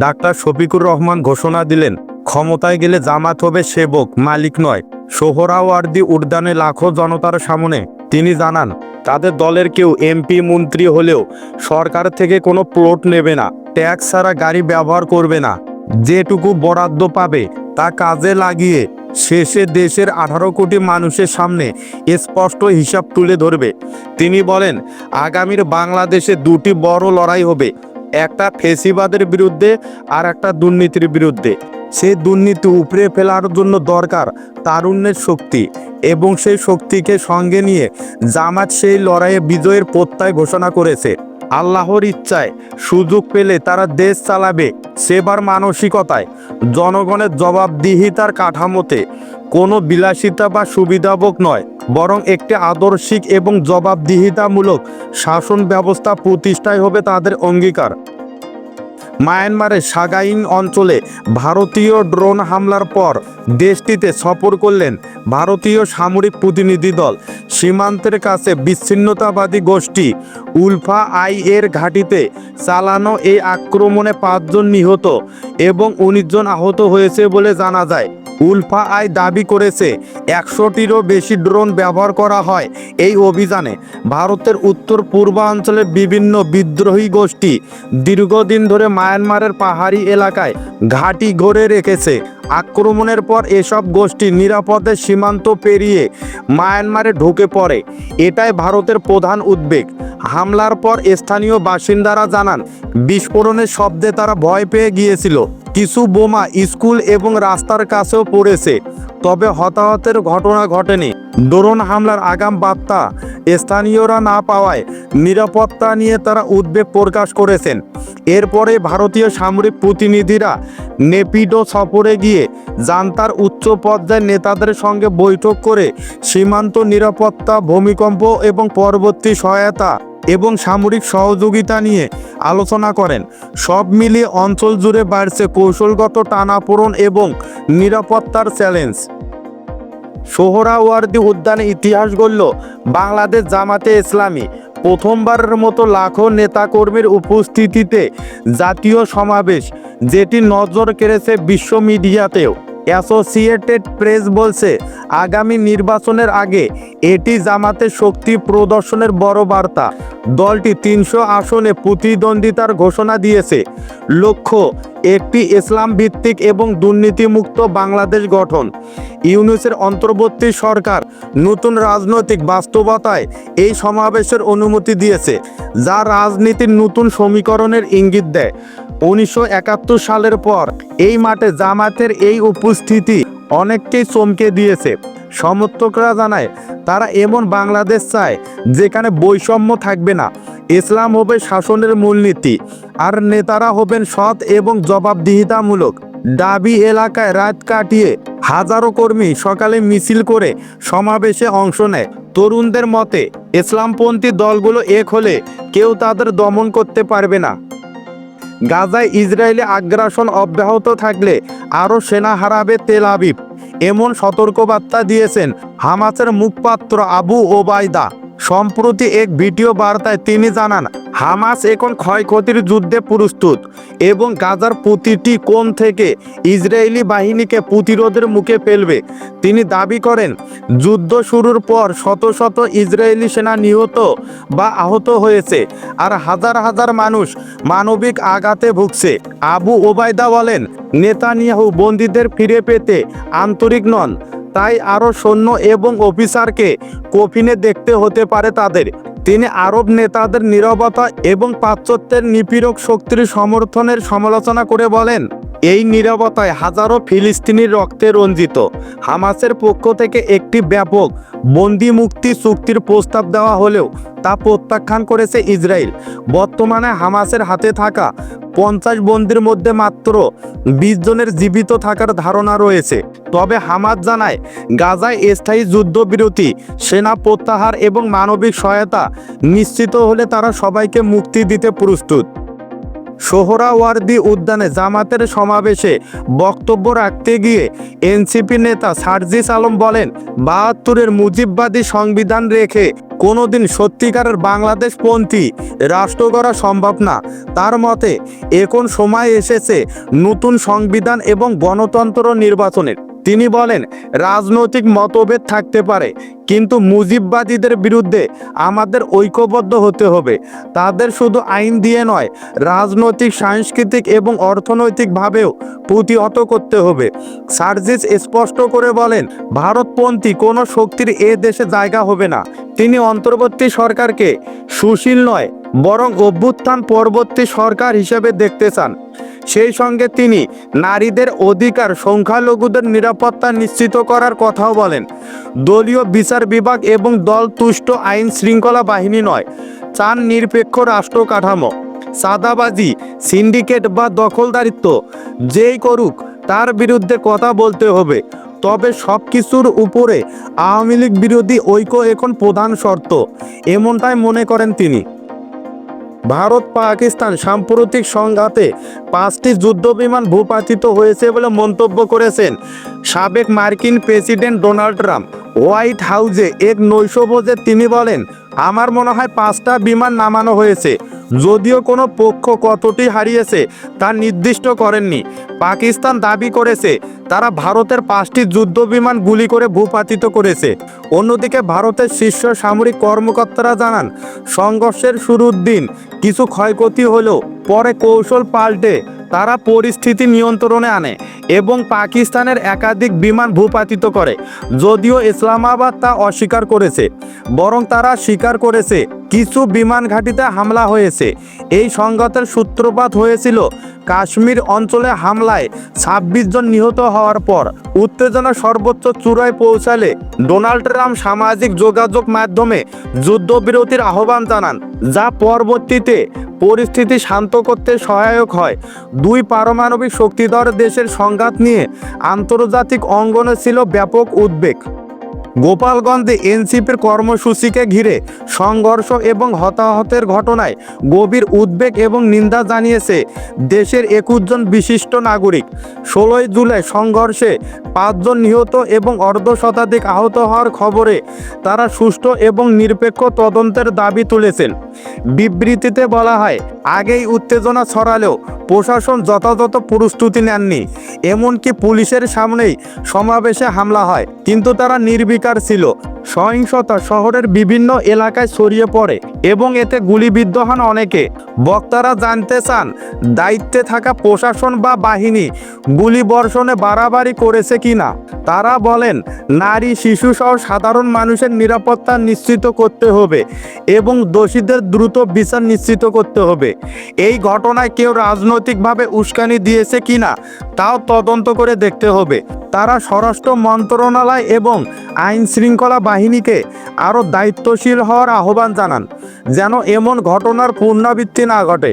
Doctor Shafiqur Rahman ঘোষণা দিলেন, ক্ষমতায় গেলে জামাত হবে সেবক, মালিক নয়। সোহরাওয়ার্দী উদ্যানে লাখো জনতার সামনে তিনি জানান, তাদের দলের কেউ এমপি মন্ত্রী হলেও সরকার থেকে কোনো প্লট নেবে না, ট্যাক্স ছাড়া গাড়ি ব্যবহার করবে না, যেটুকু বরাদ্দ পাবে তা কাজে লাগিয়ে শেষে দেশের 18 কোটি মানুষের সামনে স্পষ্ট হিসাব তুলে ধরবে। তিনি বলেন, আগামীর বাংলাদেশে দুটি বড় লড়াই হবে, একটা ফেসিবাদের বিরুদ্ধে আর একটা দুর্নীতির বিরুদ্ধে। সেই দুর্নীতি উপড়ে ফেলার জন্য দরকার তারুণ্যের শক্তি, এবং সেই শক্তিকে সঙ্গে নিয়ে জামাত সেই লড়াইয়ে বিজয়ের প্রত্যয় ঘোষণা করেছে। আল্লাহর ইচ্ছায় সুযোগ পেলে তারা দেশ চালাবে সেবার মানসিকতায়, জনগণের জবাবদিহিতার কাঠামোতে। কোনো বিলাসিতা বা সুবিধাভোগ নয়, বরং একটি আদর্শিক এবং জবাবদিহিতামূলক শাসন ব্যবস্থা প্রতিষ্ঠাই হবে তাদের অঙ্গীকার। মায়ানমারের সাগাইন অঞ্চলে ভারতীয় ড্রোন হামলার পর দেশটিতে সফর করলেন ভারতীয় সামরিক প্রতিনিধি দল। সীমান্তের কাছে বিচ্ছিন্নতাবাদী গোষ্ঠী উলফা আই এর ঘাঁটিতে চালানো এই আক্রমণে 5 জন নিহত এবং 19 জন আহত হয়েছে বলে জানা যায়। উলফা আই দাবি করেছে 100টিরও বেশি ড্রোন ব্যবহার করা হয় এই অভিযানে। ভারতের উত্তর পূর্বাঞ্চলের বিভিন্ন বিদ্রোহী গোষ্ঠী দীর্ঘদিন ধরে মায়ানমারের পাহাড়ি এলাকায় ঘাঁটি গড়ে রেখেছে। আক্রমণের পর এসব গোষ্ঠী নিরাপদে সীমান্ত পেরিয়ে মায়ানমারে ঢুকে পড়ে, এটাই ভারতের প্রধান উদ্বেগ। হামলার পর স্থানীয় বাসিন্দারা জানান, বিস্ফোরণের শব্দে তারা ভয় পেয়ে গিয়েছিল। কিছু বোমা স্কুল এবং রাস্তার কাছেও পড়েছে, তবে হতাহতের ঘটনা ঘটেনি। ড্রোন হামলার আগাম বার্তা স্থানীয়রা না পাওয়ায় নিরাপত্তা নিয়ে তারা উদ্বেগ প্রকাশ করেছেন। এরপরে ভারতীয় সামরিক প্রতিনিধিরা নেপিডো সফরে গিয়ে জান্তার উচ্চ পর্যায়ের নেতাদের সঙ্গে বৈঠক করে সীমান্ত নিরাপত্তা, ভূমিকম্প এবং পরবর্তী সহায়তা এবং সামরিক সহযোগিতা নিয়ে আলোচনা করেন। সব মিলিয়ে অঞ্চল জুড়ে বাড়ছে কৌশলগত টানাপোড়েন এবং নিরাপত্তার চ্যালেঞ্জ। সোহরাওয়ার্দী উদ্যানে ইতিহাস গড়ল বাংলাদেশ জামাতে ইসলামী। প্রথমবারের মতো লাখো নেতাকর্মীর উপস্থিতিতে জাতীয় সমাবেশ, যেটি নজর কেড়েছে বিশ্ব মিডিয়াতেও। অ্যাসোসিয়েটেড প্রেস বলছে, আগামী নির্বাচনের আগে এটি জামাতের শক্তি প্রদর্শনের বড় বার্তা। দলটি 300 আসনে প্রতিদ্বন্দ্বিতার ঘোষণা দিয়েছে। লক্ষ্য একটি ইসলাম ভিত্তিক এবং দুর্নীতিমুক্ত বাংলাদেশ গঠন। ইউনূসের অন্তর্বর্তী সরকার নতুন রাজনৈতিক বাস্তবতায় এই সমাবেশের অনুমতি দিয়েছে, যা রাজনীতির নতুন সমীকরণের ইঙ্গিত দেয়। 1971 সালের পর এই মাঠে জামাতের এই উপস্থিতি অনেককেই চমকে দিয়েছে। সমর্থকরা জানায়, তারা এমন বাংলাদেশ চায় যেখানে বৈষম্য থাকবে না, ইসলাম হবে শাসনের মূলনীতি, আর নেতারা হবেন সৎ এবং জবাবদিহিতামূলক। দাবি এলাকায় রাত কাটিয়ে হাজারো কর্মী সকালে মিছিল করে সমাবেশে অংশ নেয়। তরুণদের মতে, ইসলামপন্থী দলগুলো এক হলে কেউ তাদের দমন করতে পারবে না। গাজায় ইসরায়েলি আগ্রাসন অব্যাহত থাকলে আরও সেনা হারাবে তেল আবিব, এমন সতর্কবার্তা দিয়েছেন হামাসের মুখপাত্র আবু ওবায়দা। সম্প্রতি এক ভিডিও বার্তায় তিনি জানান, হামাস এখন ক্ষয়ক্ষতির যুদ্ধে প্রস্তুত এবং গাজার প্রতিটি কোণ থেকে ইসরায়েলি বাহিনীকে প্রতিরোধের মুখে ফেলবে। তিনি দাবি করেন, যুদ্ধ শুরুর পর শত শত ইসরায়েলি সেনা নিহত বা আহত হয়েছে, আর হাজার হাজার মানুষ মানবিক আঘাতে ভুগছে। আবু ওবায়দা বলেন, নেতানিয়াহু বন্দীদের ফিরে পেতে আন্তরিক নন, তাই আরও সৈন্য এবং অফিসারকে কফিনে দেখতে হতে পারে তাদের। তিনি আরব নেতাদের নীরবতা এবং পাশ্চাত্যের নিপীড়ক শক্তির সমর্থনের সমালোচনা করে বলেন, এই নীরবতায় হাজারো ফিলিস্তিনির রক্তে রঞ্জিত। হামাসের পক্ষ থেকে একটি ব্যাপক বন্দি মুক্তি চুক্তির প্রস্তাব দেওয়া হলেও তা প্রত্যাখ্যান করেছে ইসরায়েল। বর্তমানে হামাসের হাতে থাকা 50 বন্দির মধ্যে মাত্র 20 জনের জীবিত থাকার ধারণা রয়েছে। তবে হামাস জানায়, গাজায় স্থায়ী যুদ্ধবিরতি, সেনা প্রত্যাহার এবং মানবিক সহায়তা নিশ্চিত হলে তারা সবাইকে মুক্তি দিতে প্রস্তুত। সোহরাওয়ার্দী উদ্যানে জামাতের সমাবেশে বক্তব্য রাখতে গিয়ে এনসিপি নেতা সার্জিস আলম বলেন, 72-এর মুজিববাদী সংবিধান রেখে কোনোদিন সত্যিকারের বাংলাদেশপন্থী রাষ্ট্র গড়া সম্ভব না। তার মতে এখন সময় এসেছে নতুন সংবিধান এবং গণতন্ত্র নির্বাচনের। তিনি বলেন, রাজনৈতিক মতভেদ থাকতে পারে, কিন্তু মুজিববাদীদের বিরুদ্ধে আমাদের ঐক্যবদ্ধ হতে হবে। তাদের শুধু আইন দিয়ে নয়, রাজনৈতিক, সাংস্কৃতিক এবং অর্থনৈতিকভাবেও প্রতিহত করতে হবে। সার্জিস স্পষ্ট করে বলেন, ভারতপন্থী কোনো শক্তির এ দেশে জায়গা হবে না। তিনি অন্তর্বর্তী সরকারকে সুশীল নয়, বরং অভ্যুত্থান পরবর্তী সরকার হিসেবে দেখতে চান। সেই সঙ্গে তিনি নারীদের অধিকার, সংখ্যালঘুদের নিরাপত্তা নিশ্চিত করার কথাও বলেন। দলীয় বিচার বিভাগ এবং দল তুষ্ট আইন শৃঙ্খলা বাহিনী নয়, চান নিরপেক্ষ রাষ্ট্র কাঠামো। চাঁদাবাজি, সিন্ডিকেট বা দখলদারিত্ব যেই করুক, তার বিরুদ্ধে কথা বলতে হবে। তবে সব কিছুর উপরে আওয়ামী লীগ বিরোধী ঐক্য এখন প্রধান শর্ত, এমনটাই মনে করেন তিনি। ভারত পাকিস্তান সাম্প্রতিক সংঘাতে 5টি যুদ্ধবিমান ভূপাতিত হয়েছে বলে মন্তব্য করেছেন সাবেক মার্কিন প্রেসিডেন্ট ডোনাল্ড ট্রাম্প। হোয়াইট হাউসে এক নৈশভোজে তিনি বলেন, আমার মনে হয় 5টা বিমান নামানো হয়েছে। যদিও কোনো পক্ষ কতটি হারিয়েছে তা নির্দিষ্ট করেননি। পাকিস্তান দাবি করেছে তারা ভারতের 5টি যুদ্ধবিমান গুলি করে ভূপাতিত করেছে। অন্যদিকে ভারতের শীর্ষ সামরিক কর্মকর্তারা জানান, সংঘর্ষের শুরুর দিন কিছু ক্ষয়ক্ষতি হলেও পরে কৌশল পাল্টে তারা পরিস্থিতি নিয়ন্ত্রণে আনে এবং পাকিস্তানের একাধিক বিমান ভূপাতিত করে। যদিও ইসলামাবাদ তা অস্বীকার করেছে, বরং তারা স্বীকার করেছে কিছু বিমান ঘাঁটিতে হামলা হয়েছে। এই সংঘাতের সূত্রপাত হয়েছিল কাশ্মীর অঞ্চলে হামলায় 26 জন নিহত হওয়ার পর। উত্তেজনা সর্বোচ্চ চূড়ায় পৌঁছালে ডোনাল্ড ট্রাম্প সামাজিক যোগাযোগ মাধ্যমে যুদ্ধবিরতির আহ্বান জানান, যা পরবর্তীতে পরিস্থিতি শান্ত করতে সহায়ক হয়। দুই পারমাণবিক শক্তিধর দেশের সংঘাত নিয়ে আন্তর্জাতিক অঙ্গনে ছিল ব্যাপক উদ্বেগ। গোপালগঞ্জে এনসিপির কর্মসূচিকে ঘিরে সংঘর্ষ এবং হতাহতের ঘটনায় গভীর উদ্বেগ এবং নিন্দা জানিয়েছে দেশের 21 জন বিশিষ্ট নাগরিক। 16 জুলাই সংঘর্ষে 5 জন নিহত এবং অর্ধশতাধিক আহত হওয়ার খবরে তারা সুষ্ঠু এবং নিরপেক্ষ তদন্তের দাবি তুলেছেন। বিবৃতিতে বলা হয়, আগেই উত্তেজনা ছড়ালেও প্রশাসন যথাযথ প্রস্তুতি নেননি। এমনকি পুলিশের সামনেই সমাবেশে হামলা হয়, কিন্তু তারা নির্বিকার ছিল। সহিংসতা শহরের বিভিন্ন এলাকায় ছড়িয়ে পড়ে এবং এতে গুলিবিদ্ধ হন অনেকে। বক্তারা জানতে চান, দায়িত্বে থাকা প্রশাসন বা বাহিনী গুলিবর্ষণে বাড়াবাড়ি করেছে কিনা। তারা বলেন, নারী, শিশু সহ সাধারণ মানুষের নিরাপত্তা নিশ্চিত করতে হবে এবং দোষীদের দ্রুত বিচার নিশ্চিত করতে হবে। এই ঘটনায় কেউ রাজনৈতিকভাবে উস্কানি দিয়েছে কিনা তাও তদন্ত করে দেখতে হবে। তারা স্বরাষ্ট্র মন্ত্রণালয় এবং আইন শৃঙ্খলা বাহিনীকে আরও দায়িত্বশীল হওয়ার আহ্বান জানান, যেন এমন ঘটনার পুনরাবৃত্তি না ঘটে।